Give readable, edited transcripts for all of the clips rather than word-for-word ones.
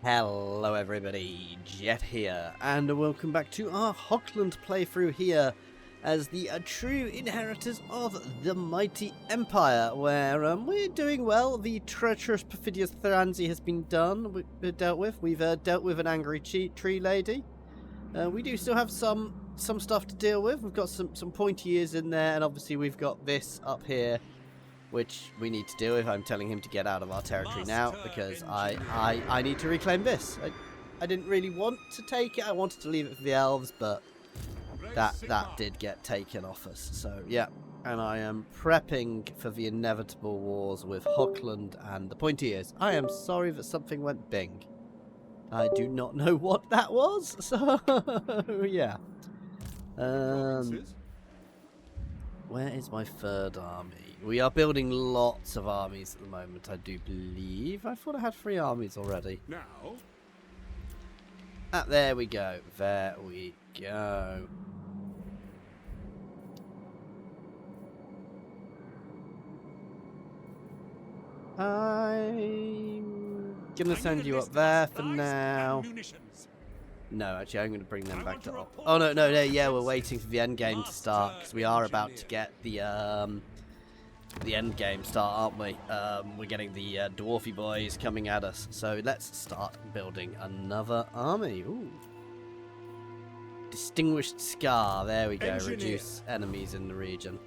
Hello everybody, Jet here, and welcome back to our HOCHLAND playthrough here as the true inheritors of the mighty Empire, where we're doing well. The treacherous, perfidious Thranzi has been dealt with. We've dealt with an angry tree lady. We do still have some stuff to deal with. We've got some pointy ears in there, and obviously we've got this up here, which we need to deal with. I'm telling him to get out of our territory now because I need to reclaim this. I didn't really want to take it. I wanted to leave it for the elves, but that did get taken off us. So yeah, and I am prepping for the inevitable wars with HOCHLAND and the pointy ears. I am sorry that something went bing. I do not know what that was. So yeah. Where is my third army? We are building lots of armies at the moment, I do believe. I thought I had 3 armies already. Now. There we go. There we go. I'm gonna send you up there for now. No, actually, I'm going to bring them back to... Oh, no, yeah, we're waiting for the end game to start, because we are about to get the end game start, aren't we? We're getting the dwarfy boys coming at us, so let's start building another army. Ooh. Distinguished Scar, there we go, reduce enemies in the region.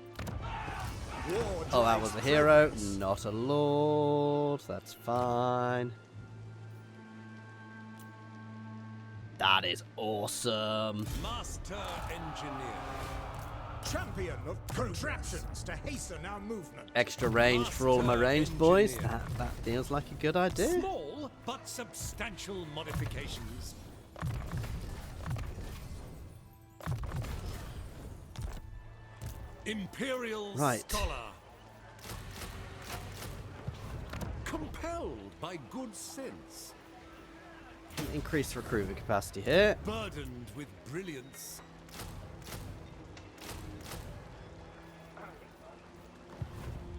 Oh, that was a hero, not a lord, that's fine. That is awesome. Master engineer. Champion of contraptions to hasten our movement. Extra range for all of my ranged boys. That feels like a good idea. Small but substantial modifications. Imperial scholar. Compelled by good sense. Increase recruitment capacity here. Burdened with brilliance.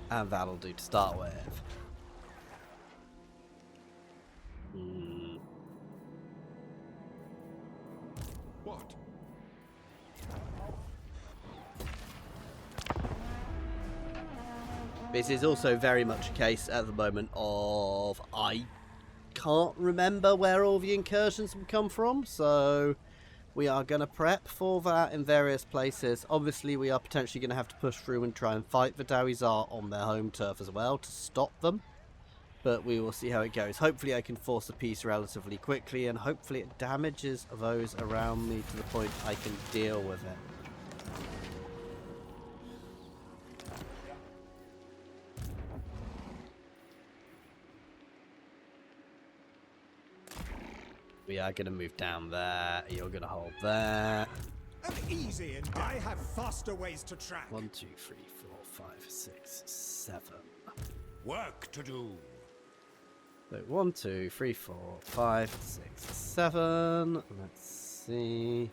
And that'll do to start with. What? This is also very much a case at the moment of I can't remember where all the incursions have come from, so we are going to prep for that in various places. Obviously, we are potentially going to have to push through and try and fight the Dawizar on their home turf as well to stop them, but we will see how it goes. Hopefully I can force a peace relatively quickly, and hopefully it damages those around me to the point I can deal with it. We are going to move down there. You're going to hold there. I'm easy, and I have faster ways to track. 1, 2, 3, 4, 5, 6, 7. Work to do. So 1, 2, 3, 4, 5, 6, 7. Let's see.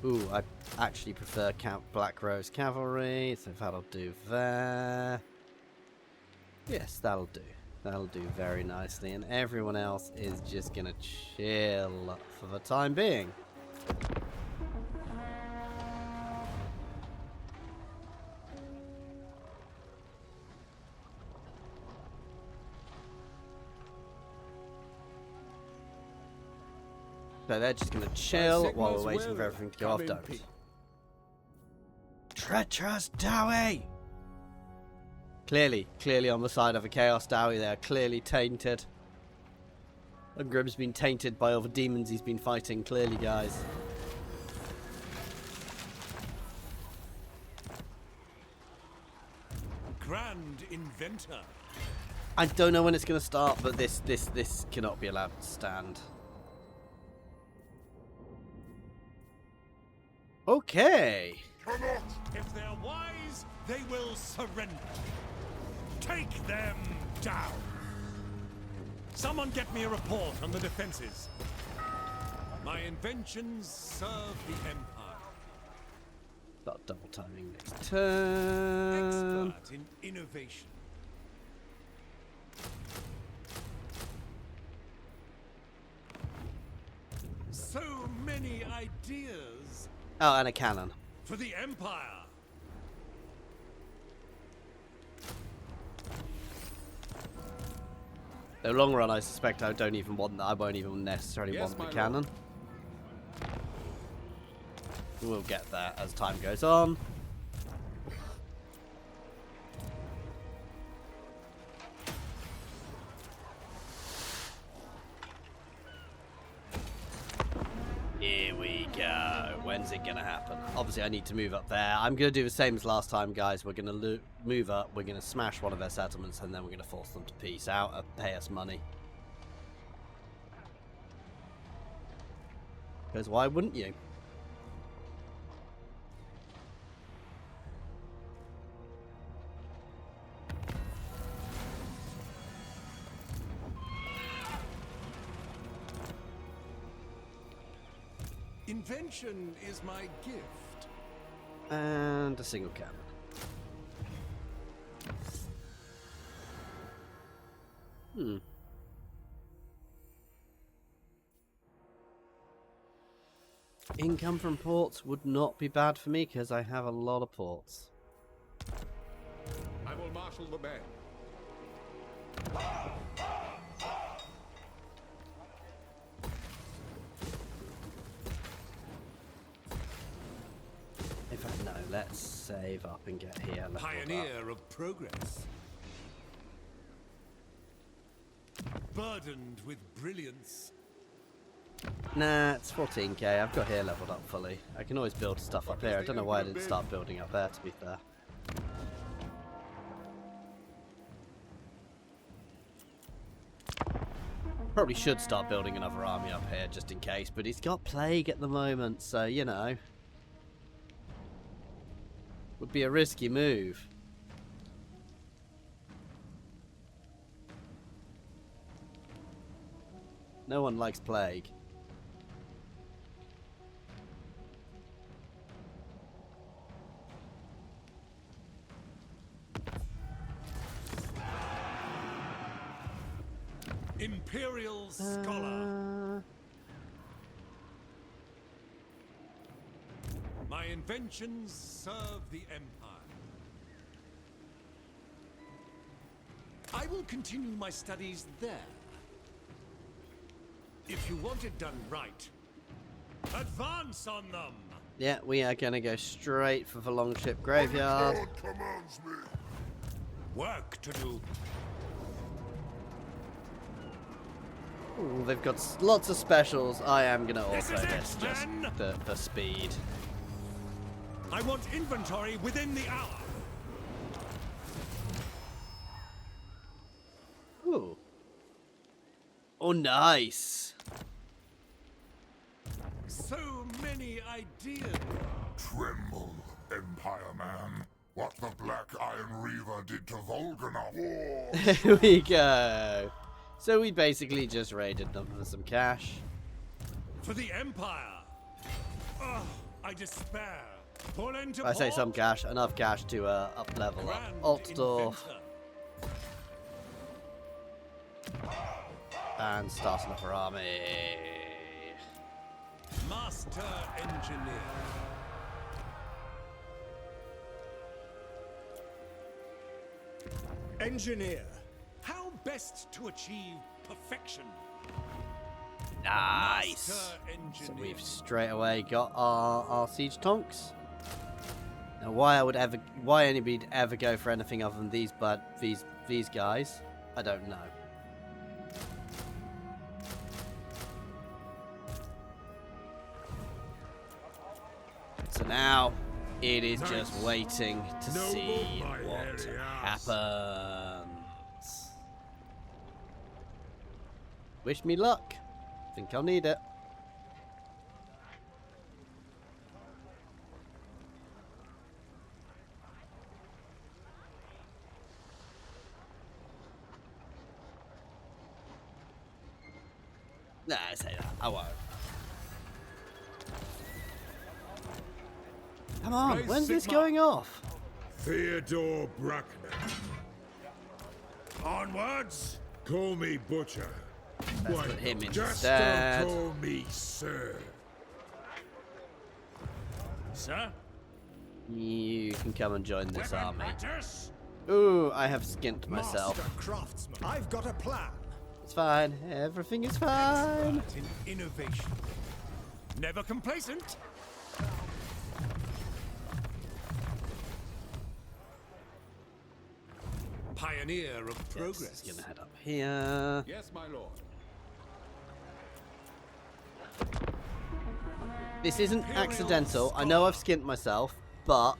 Ooh, I actually prefer Count Black Rose Cavalry, so that'll do there. Yes, that'll do. That'll do very nicely, and everyone else is just gonna chill for the time being. So they're just gonna chill while we're waiting for everything to go off. Don't. Treacherous Dowie! Clearly on the side of a Chaos Dowie, they are clearly tainted. Ungrim's been tainted by all the demons he's been fighting, clearly, guys. Grand inventor. I don't know when it's going to start, but this cannot be allowed to stand. Okay. If they're wise, they will surrender. Take them down. Someone get me a report on the defenses. My inventions serve the Empire. Start double timing next turn. Expert in innovation. many ideas Oh, and a cannon. for the Empire. The long run, I suspect I don't even want that. I won't even necessarily Yes, want the my cannon. We'll get there as time goes on. Here we go. When's it gonna happen? Obviously, I need to move up there. I'm gonna do the same as last time, guys. We're gonna move up. We're gonna smash one of their settlements, and then we're gonna force them to peace out and pay us money. Because why wouldn't you? Invention is my gift. And a single cannon. Income from ports would not be bad for me because I have a lot of ports. I will marshal the men. In fact, no, let's save up and get here. leveled up. Pioneer of progress. Burdened with brilliance. Nah, it's 14k. I've got here leveled up fully. I can always build stuff up here. I don't know why I didn't start building up there, to be fair. Probably should start building another army up here just in case, but he's got plague at the moment, so you know. Would be a risky move. No one likes plague. Imperial scholar. My inventions serve the Empire. I will continue my studies there. If you want it done right, advance on them. Yeah, we are going to go straight for the Longship Graveyard. Commands me. Work to do. Ooh, they've got lots of specials. I am going to This auto is this it, just men! for speed. I want inventory within the hour. Ooh. Oh, nice. So many ideas. Tremble, Empire Man. What the Black Iron Reaver did to Volganov. Here we go. So we basically just raided them for some cash. For the Empire. Oh, I despair. Pull into I say port. some cash, enough cash to up level up. Grand Altdorf inventor. and start another army. Master engineer. Engineer. How best to achieve perfection? Nice. Master So engineer. we've straight away got our siege tonks. Now, why anybody'd ever go for anything other than these guys, I don't know. So now it is just waiting to Noble see my what hairy ass. happens. Wish me luck. Think I'll need it. Nah, I say that. I won't. Come on, Rise when's this Sigma. going off? Theodore Bracknell. Onwards. Call me Butcher. Let's put him in Just instead. don't call me Sir. Sir? You can come and join this Weapon army. practice? Ooh, I have skint myself. Master craftsman, I've got a plan. It's fine. Everything is fine. Expert in innovation. Never complacent. Pioneer of progress. Just gonna head up here. Yes, my lord. This isn't accidental. I know I've skint myself, but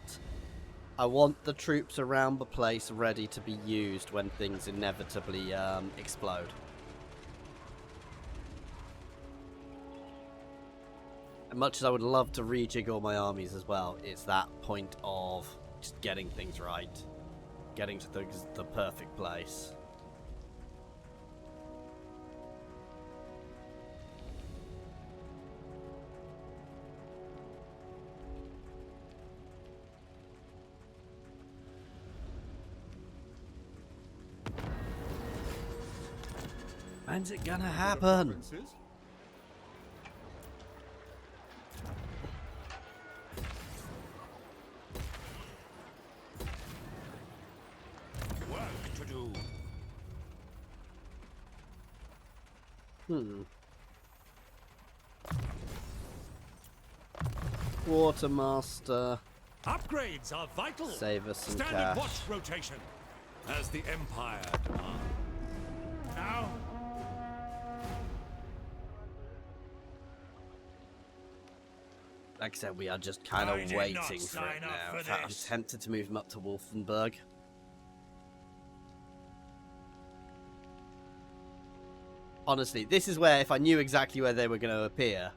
I want the troops around the place ready to be used when things inevitably explode. And much as I would love to rejig all my armies as well, it's that point of just getting things right. Getting to the perfect place. When's it gonna happen? Work to do. Quartermaster. Upgrades are vital. Save us some Standard cash. watch rotation, as the Empire demands. Now, Like I said, we are just kind I of did waiting not for it sign up now. for In fact, I'm this. tempted to move him up to Wolfenburg. Honestly, this is where, if I knew exactly where they were going to appear,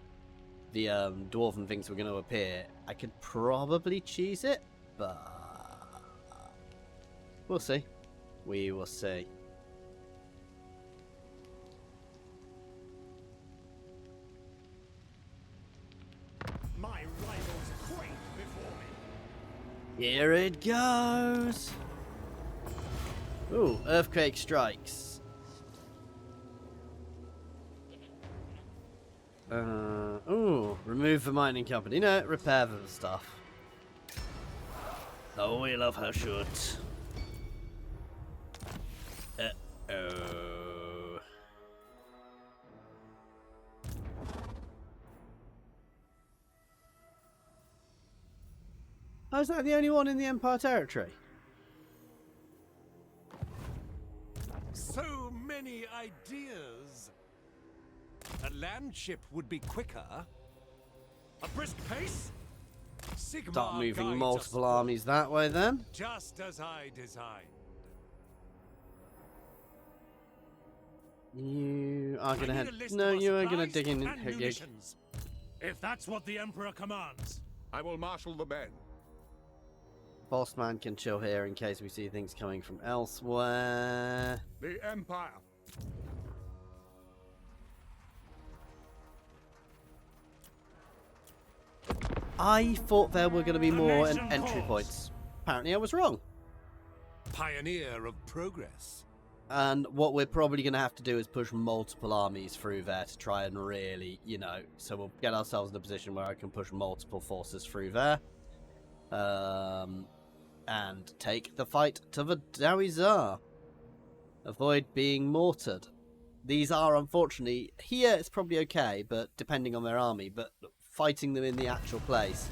the dwarven things were going to appear, I could probably cheese it, but we'll see. We will see. My rivals quake before me. Here it goes. Ooh, earthquake strikes. Ooh, remove the mining company. No, repair the stuff. Oh, we love her shoot. Uh-oh. Oh, is that the only one in the Empire territory? so many ideas. A land ship would be quicker. A brisk pace. Sigmar Start moving guides multiple us armies that way then. just as I designed. You are I gonna need head. a list No, of our you are gonna supplies dig in and her gig. munitions. If that's what the Emperor commands. I will marshal the men. Boss man can chill here in case we see things coming from elsewhere. The Empire. I thought there were going to be The more nation entry calls. points. Apparently I was wrong. Pioneer of progress. And what we're probably going to have to do is push multiple armies through there to try and really, you know, so we'll get ourselves in a position where I can push multiple forces through there. And take the fight to the Dawizar. Avoid being mortared. These are, unfortunately, here it's probably okay, but depending on their army, but fighting them in the actual place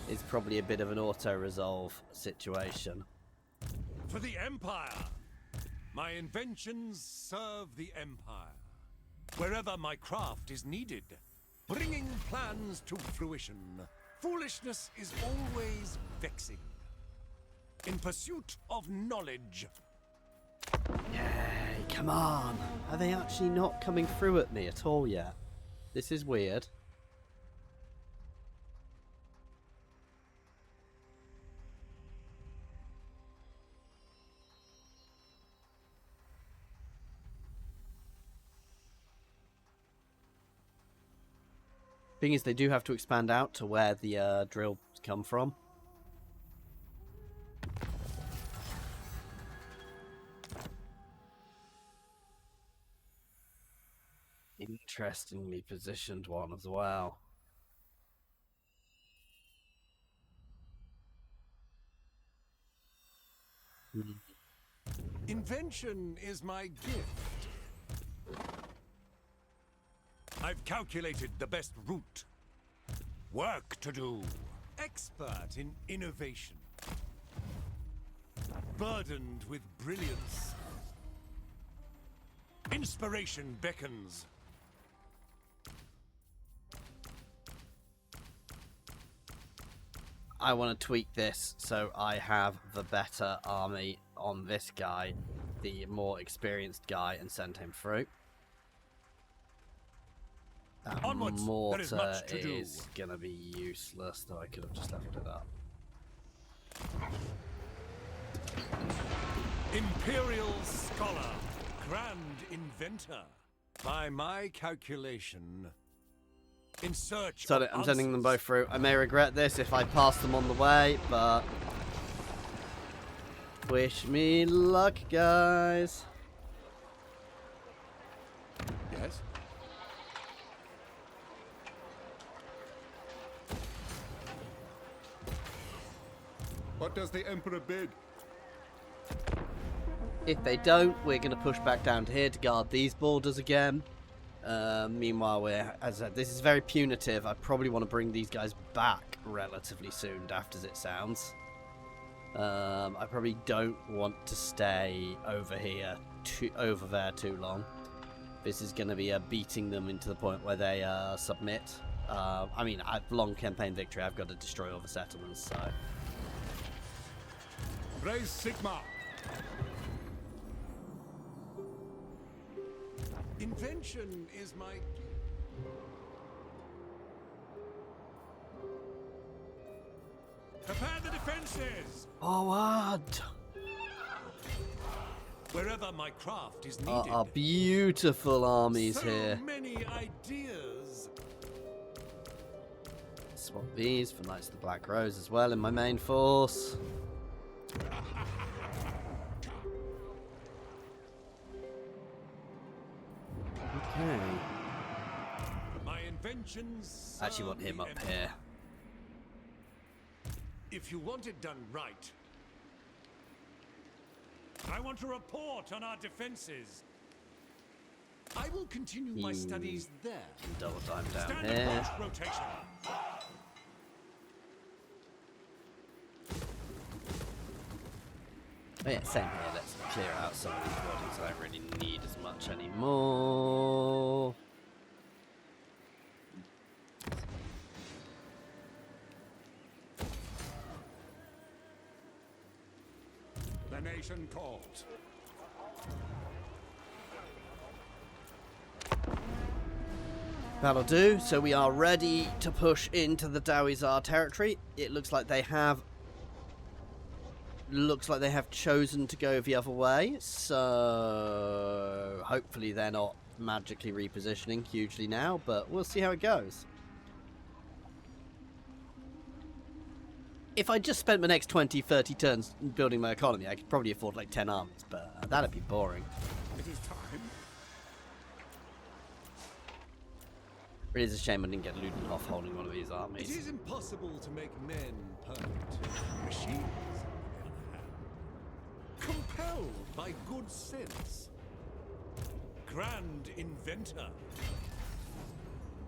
is probably a bit of an auto-resolve situation. For the Empire. My inventions serve the Empire. Wherever my craft is needed, bringing plans to fruition. Foolishness is always vexing. In pursuit of knowledge. Yay, come on. Are they actually not coming through at me at all yet? This is weird. Thing is, they do have to expand out to where the drills come from. Interestingly positioned one as well. Invention is my gift. I've calculated the best route. Work to do. Expert in innovation. Burdened with brilliance. Inspiration beckons. I want to tweak this so I have the better army on this guy, the more experienced guy, and send him through. That Onwards, there is mortar much to do. is going to be useless, though I could have just left it up. Imperial scholar, grand inventor. By my calculation, in search So of I'm sending them both answers. through. I may regret this if I pass them on the way, but wish me luck, guys. Yes? What does the Emperor bid? If they don't, we're going to push back down to here to guard these borders again. Meanwhile, as I said, this is very punitive. I probably want to bring these guys back relatively soon, daft as it sounds. I probably don't want to stay over there too long. This is going to be beating them into the point where they submit. I mean, I've long campaign victory. I've got to destroy all the settlements, so... Raise Sigma! Invention is my prepare the defenses. Forward! Wherever my craft is needed. Our beautiful armies so here. many ideas. Swap these for Knights of the Black Rose as well in my main force. Okay. My inventions. I actually want serve him the up Empire. here. If you want it done right, I want a report on our defenses. I will continue my studies there. Double time down Standard here. march rotation. Oh yeah, same here. Let's clear out some of these buildings I don't really need as much anymore. The nation calls. That'll do. So we are ready to push into the Dawizar territory. It looks like they have chosen to go the other way. So hopefully they're not magically repositioning hugely now, but we'll see how it goes. If I just spent the next 20, 30 turns building my economy, I could probably afford like 10 armies, but that'd be boring. It is time. It is a shame I didn't get Ludenhof holding one of these It armies. is impossible to make men perfect. Machines, on the other hand, compelled by good sense. Grand inventor.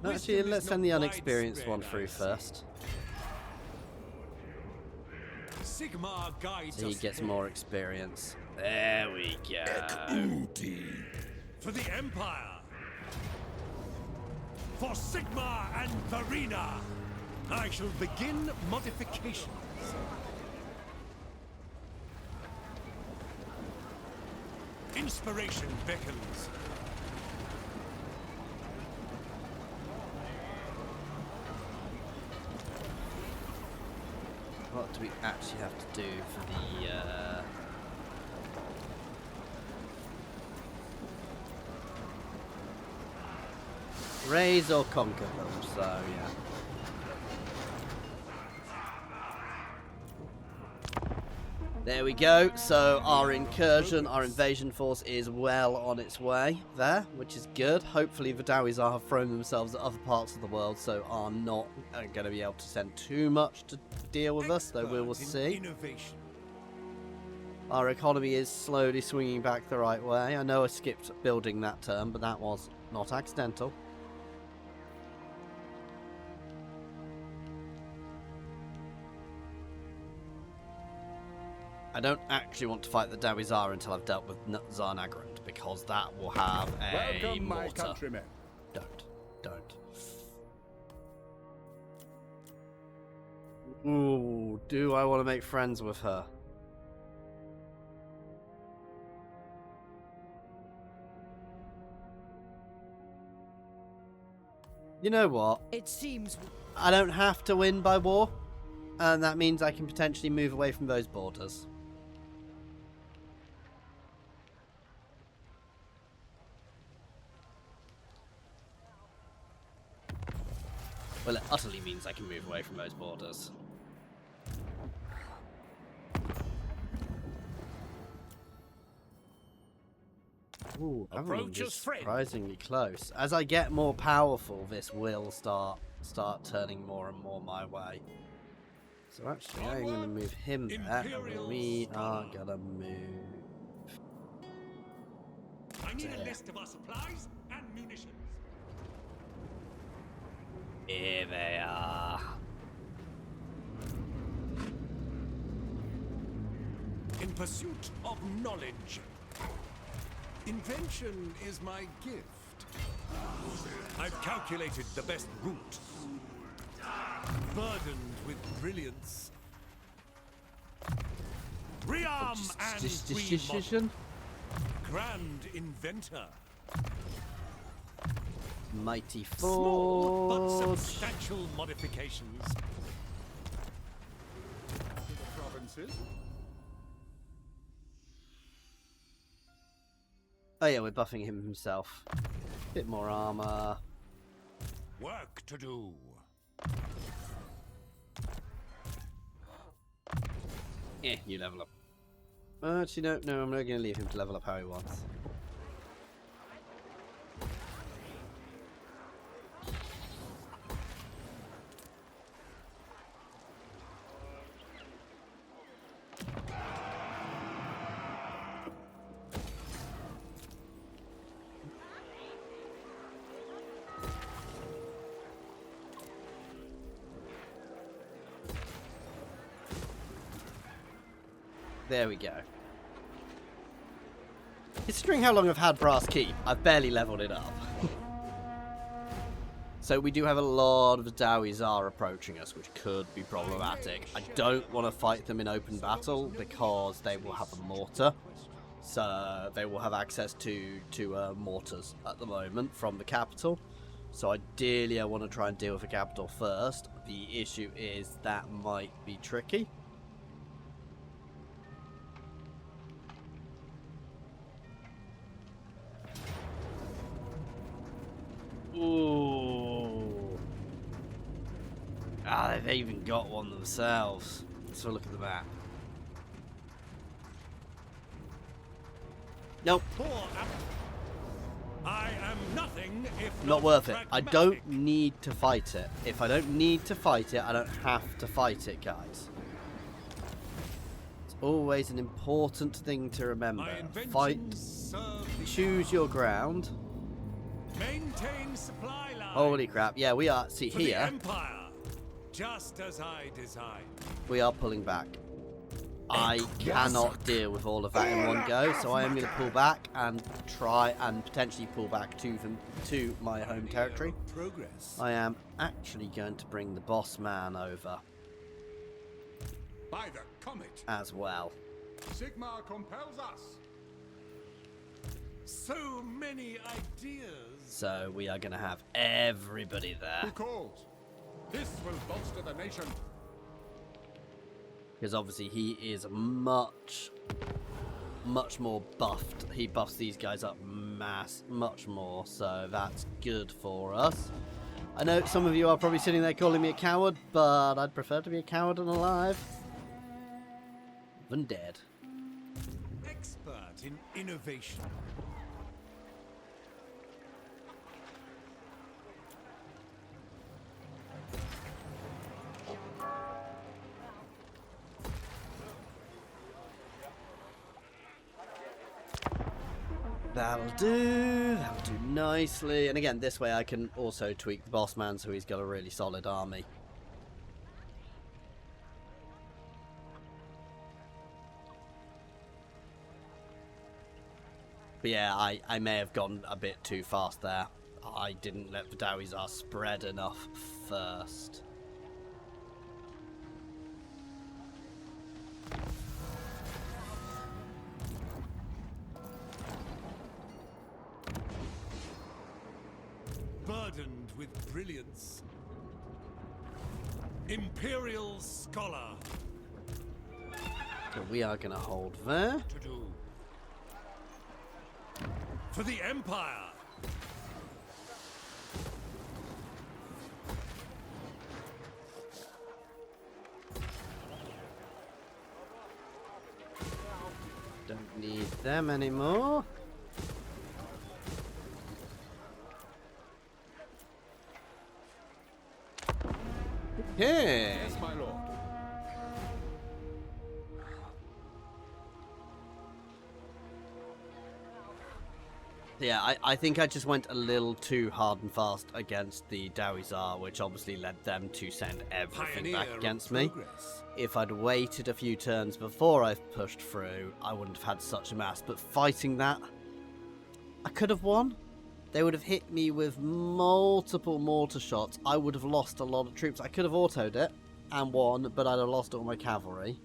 No, actually, Wisdom let's is send not the unexperienced one widespread, through I see. first. Sigma guides So he us gets here. more experience. There we go. For the Empire. For Sigma and Verena. I shall begin modifications. Inspiration beckons. What do we actually have to do for the... raise or conquer them, so yeah. There we go. So our incursion, our invasion force is well on its way there, which is good. Hopefully the Dawizar have thrown themselves at other parts of the world, so are not going to be able to send too much to deal with us, though we will Expert in see. Innovation. Our economy is slowly swinging back the right way. I know I skipped building that turn, but that was not accidental. I don't actually want to fight the Dawizar until I've dealt with Zarnagrand, because that will have a Welcome, my mortar. countrymen. Don't. Ooh, do I want to make friends with her? You know what? It seems I don't have to win by war, and that means I can potentially move away from those borders. Well, it utterly means I can move away from those borders. Ooh, Avalon is surprisingly close. As I get more powerful, this will start turning more and more my way. So actually, I'm going to move him back, and we are going to move. I need a list of our supplies and munitions. Here they are. In pursuit of knowledge. Invention is my gift. I've calculated the best route. Burdened with brilliance. Rearm and remodel. Grand inventor. Mighty Small but Forge. substantial modifications. The provinces. Oh yeah, we're buffing him himself. Bit more armor. Work to do. Yeah, you level up. Actually, no, I'm not going to leave him to level up how he wants. There we go. Considering how long I've had Brass Keep, I've barely leveled it up. So we do have a lot of Dawizar approaching us, which could be problematic. I don't want to fight them in open battle because they will have a mortar. So they will have access to mortars at the moment from the capital. So ideally I want to try and deal with the capital first. The issue is that might be tricky. Ooh. Ah, they've even got one themselves. Let's have a look at the map. Nope. I am nothing if Not worth it. I pragmatic. don't need to fight it. If I don't need to fight it, I don't have to fight it, guys. It's always an important thing to remember. My inventions Fight. serve Choose your ground. maintain supply lines. Holy crap. Yeah, we are. See for the here, Empire, just as I designed. we are pulling back. I cannot deal with all of that in one go, so I am going to pull back and try and potentially pull back to my home territory. Progress. I am actually going to bring the boss man over By the comet. as well. Sigmar compels us. So many ideas. So we are going to have everybody Who there. calls? This will bolster the nation. Because obviously he is much more buffed. He buffs these guys up much more, so that's good for us. I know some of you are probably sitting there calling me a coward, but I'd prefer to be a coward and alive than dead. Expert in innovation. That'll do nicely. And again, this way I can also tweak the boss man so he's got a really solid army. But yeah, I may have gone a bit too fast there. I didn't let the Dawizar spread enough first. Burdened with brilliance. Imperial scholar. So we are going to hold there. To do. For the Empire. Don't need them anymore. Okay. Yes, my lord. Yeah, I think I just went a little too hard and fast against the Dawizar, which obviously led them to send everything back Pioneer against of me. progress. If I'd waited a few turns before I pushed through, I wouldn't have had such a mass. But fighting that, I could have won. They would have hit me with multiple mortar shots. I would have lost a lot of troops. I could have autoed it and won, but I'd have lost all my cavalry.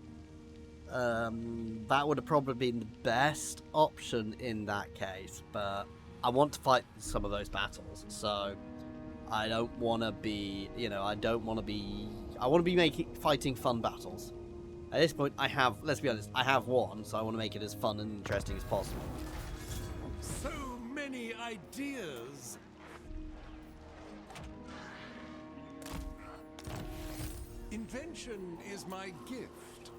That would have probably been the best option in that case, but I want to fight some of those battles, so I don't want to be, I want to be fighting fun battles. At this point, let's be honest, I have won, so I want to make it as fun and interesting as possible. So many ideas. Invention is my gift.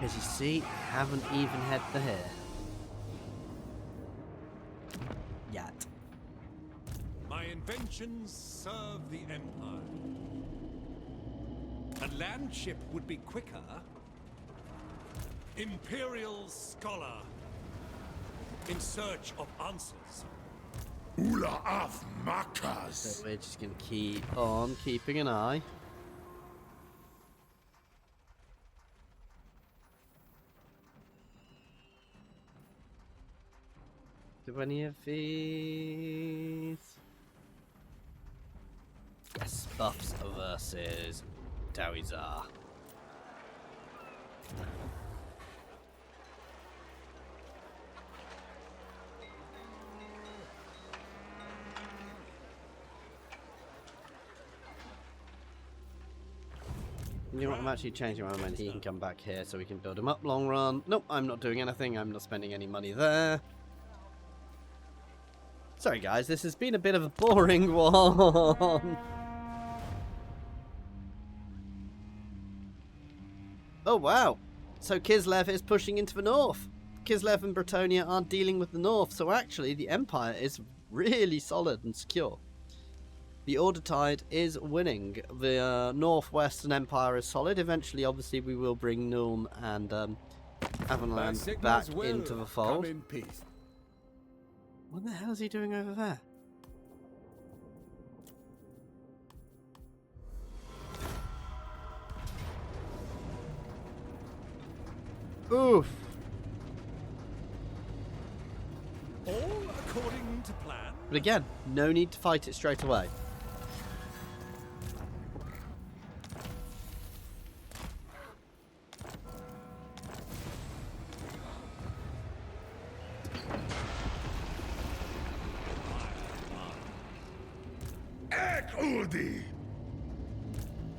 As you see, I haven't even had the hair. Yet. My inventions serve the Empire. A land ship would be quicker. Imperial scholar. In search of answers. Ula of Makas. So we're just going to keep on keeping an eye. Do any of these? Yes, buffs versus Dawizar. You know what, I'm actually changing my mind. He can come back here so we can build him up long run. Nope, I'm not doing anything. I'm not spending any money there. Sorry guys, this has been a bit of a boring one. Oh wow, so Kislev is pushing into the north. Kislev and Bretonnia are dealing with the north, so actually the Empire is really solid and secure. The Order Tide is winning. The Northwestern Empire is solid. Eventually, obviously, we will bring Nuln and Avonland back into the fold. Come in peace. What the hell is he doing over there? Oof. All according to plan. But again, no need to fight it straight away.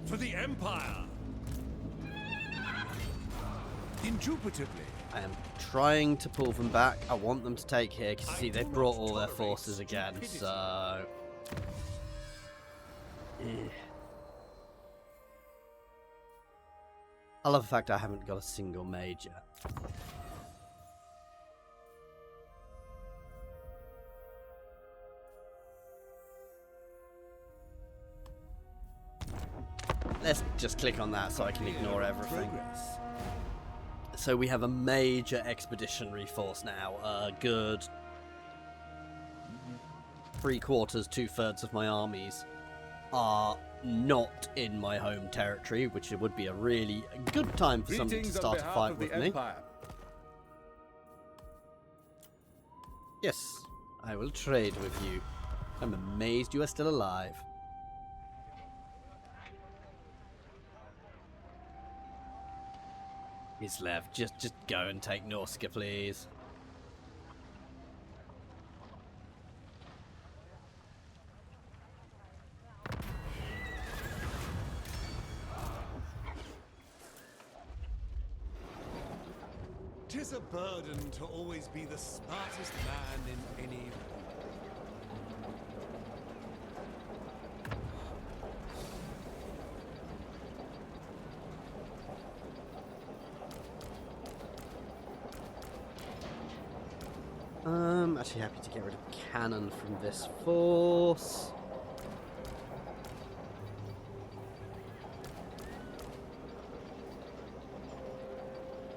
For the Empire. Indubitably. I am trying to pull them back. I want them to take here because see they've brought all their forces again. So I love the fact I haven't got a single major. let's just click on that so I can ignore everything. Progress. So we have a major expeditionary force now. A good 3/4, 2/3 of my armies are not in my home territory, which it would be a really good time for somebody to Greetings on start a behalf fight of the with me. Empire. Yes, I will trade with you. I'm amazed you are still alive. Kislev, just go and take Norska, please. Tis a burden to always be the smartest man in any room. I'm actually happy to get rid of cannon from this force.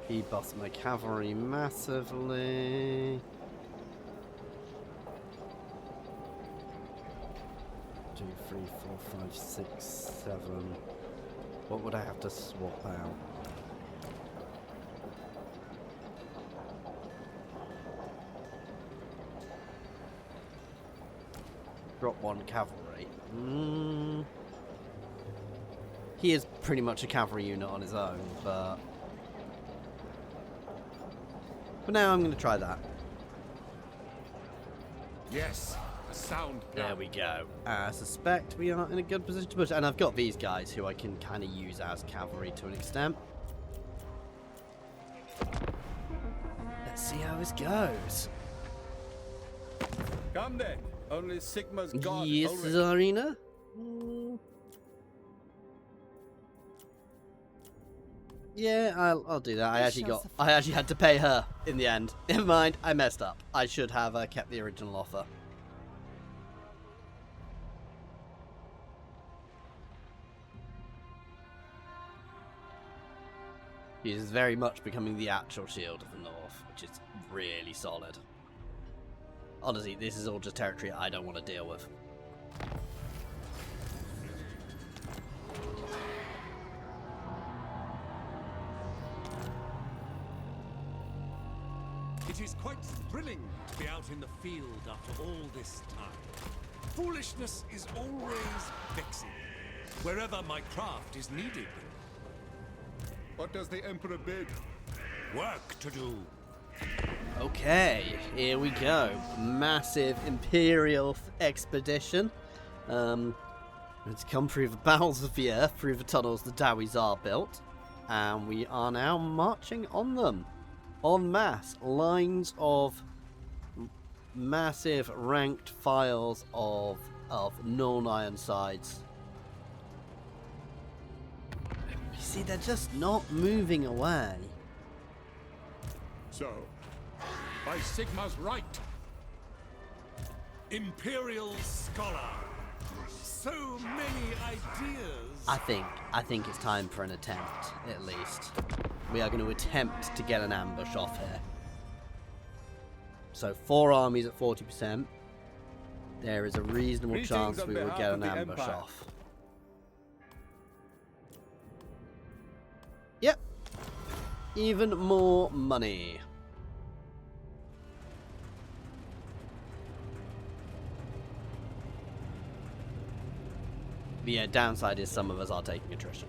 He buffs my cavalry massively. 2, 3, 4, 5, 6, 7. What would I have to swap out? Drop 1 cavalry. He is pretty much a cavalry unit on his own, but for now I'm going to try that. Yes, a sound plan. There we go. I suspect we are in a good position to push, and I've got these guys who I can kind of use as cavalry to an extent. Let's see how this goes. Come then. Only Sigma's god. Yes, already. Tsarina? Yeah, I'll do that. I actually had to pay her in the end. Never mind, I messed up. I should have kept the original offer. He is very much becoming the actual shield of the North, which is really solid. Honestly, this is all just territory I don't want to deal with. It is quite thrilling to be out in the field after all this time. Foolishness is always vexing, wherever my craft is needed. What does the Emperor bid? Work to do. Okay, here we go. Massive Imperial expedition. It's come through the bowels of the earth, through the tunnels the Dowis are built, and we are now marching on them. En masse. Lines of massive ranked files of known Ironsides. You see, they're just not moving away. So, by Sigma's right. Imperial scholar. So many ideas. I think it's time for an attempt, at least. We are going to attempt to get an ambush off here. So 4 armies at 40%. There is a reasonable Greetings chance on we will behalf get of an the ambush Empire. off. Yep. Even more money. The downside is some of us are taking attrition.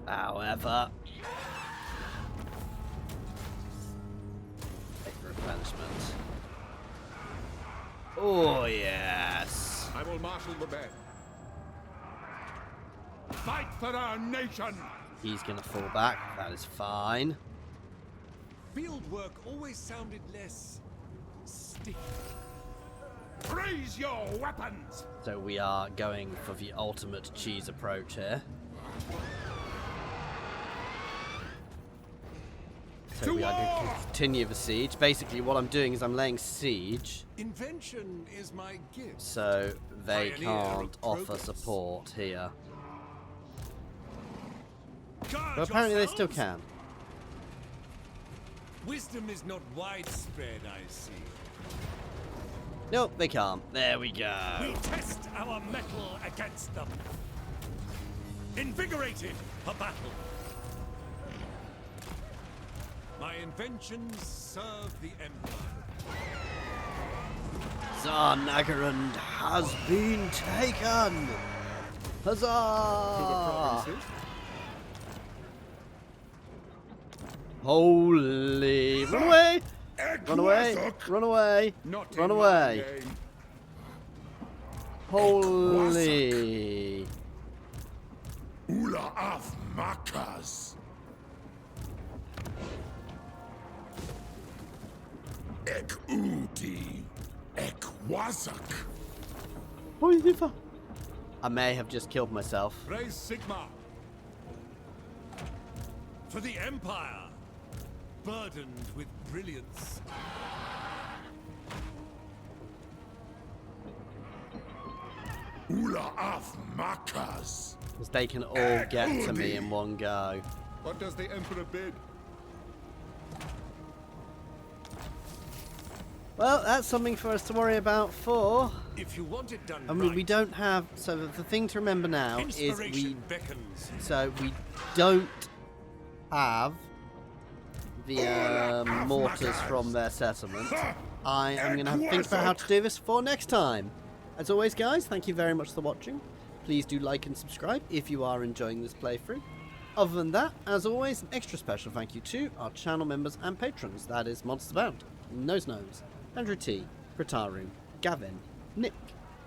However, take replenishment. Oh yes. I will marshal the men. Fight for our nation! He's gonna fall back. That is fine. Field work always sounded less stiff. Raise your weapons! So we are going for the ultimate cheese approach here. So we are going to continue the siege. Basically, what I'm doing is I'm laying siege, Invention is my gift. so they Pioneer can't of offer progress. support here. Guard But apparently they still yourselves. can. Wisdom is not widespread, I see. Nope, they can't. There we go. We test our mettle against them. Invigorated for battle. My inventions serve the Empire. Tsar Nagarand has been taken! Huzzah! Holy! Run away! Run away! Run away! Not Run in my away! name. Holy! Ula of Makas. Ek Udi. Ek Wazak. I may have just killed myself. Raise Sigma. For the Empire, burdened with brilliance. Ula of Makas. Because they can all get to me in one go. What does the Emperor bid? Well, that's something for us to worry about for... If you want it done I mean, right, we don't have... So the thing to remember now is inspiration beckons. we don't have the mortars from their settlement. I am going to have to think about how to do this for next time. As always, guys, thank you very much for watching. Please do like and subscribe if you are enjoying this playthrough. Other than that, as always, an extra special thank you to our channel members and patrons. That is Monster Bound, Nose, Andrew T, Gritaru, Gavin, Nick,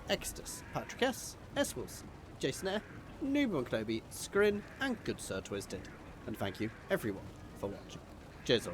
Extus, Patrick S, Wilson, Jason Air, Newborn Kloby, Skrin, and Good Sir Twisted. And thank you, everyone, for watching. Cheers all.